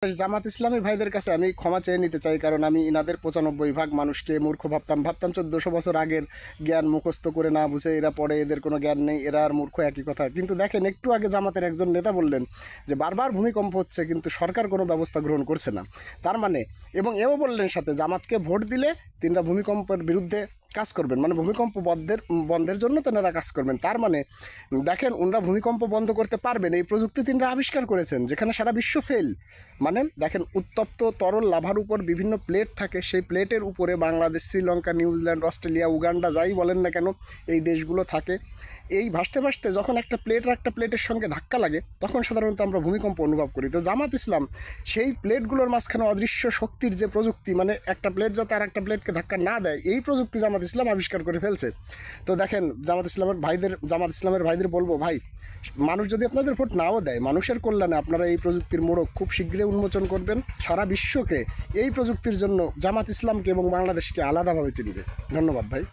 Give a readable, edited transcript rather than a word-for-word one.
জামাত ইসলামী ভাইদের কাছে আমি ক্ষমা চেয়ে নিতে চাই, কারণ আমি ইনাদের 95% মানুষকে মূর্খ ভাবতাম 1400 বছর আগের জ্ঞান মুখস্থ করে না বুঝে এরা পড়ে, এদের কোনো জ্ঞান নেই, এরা আর মূর্খ, একই কথা। কিন্তু দেখেন, একটু আগে জামাতের একজন নেতা বললেন যে বারবার ভূমিকম্প হচ্ছে কিন্তু সরকার কোনো ব্যবস্থা গ্রহণ করছে না। তার মানে, এবং এও বললেন সাথে জামাতকে ভোট দিলে তিনটা ভূমিকম্পের বিরুদ্ধে কাজ করবেন, মানে ভূমিকম্প বন্ধের জন্য তেনারা কাজ করবেন। তার মানে দেখেন, ওনারা ভূমিকম্প বন্ধ করতে পারবেন, এই প্রযুক্তি তিনরা আবিষ্কার করেছেন, যেখানে সারা বিশ্ব ফেল। মানে দেখেন, উত্তপ্ত তরল লাভার উপর বিভিন্ন প্লেট থাকে, সেই প্লেটের উপরে Bangladesh, Sri Lanka, New Zealand, Australia, Uganda, যাই বলেন না কেন, এই দেশগুলো থাকে। এই ভাসতে ভাসতে যখন একটা প্লেট আর একটা প্লেটের সঙ্গে ধাক্কা লাগে, তখন সাধারণত আমরা ভূমিকম্প অনুভব করি। তো জামাত ইসলাম সেই প্লেটগুলোর মাঝখানে অদৃশ্য শক্তির যে প্রযুক্তি, মানে একটা প্লেট যাতে আর একটা প্লেটকে ধাক্কা না দেয়, এই প্রযুক্তি জামাত ইসলাম আবিষ্কার করে ফেলছে। তো দেখেন, জামাত ইসলামের ভাইদের বলবো, ভাই, মানুষ যদি আপনাদের ভোট নাও দেয়, মানুষের কল্যাণে আপনারা এই প্রযুক্তির মোড়ক খুব শীঘ্রই উন্মোচন করবেন। সারা বিশ্বকে এই প্রযুক্তির জন্য জামাত ইসলামকে এবং বাংলাদেশকে আলাদাভাবে চিনবে। ধন্যবাদ ভাই।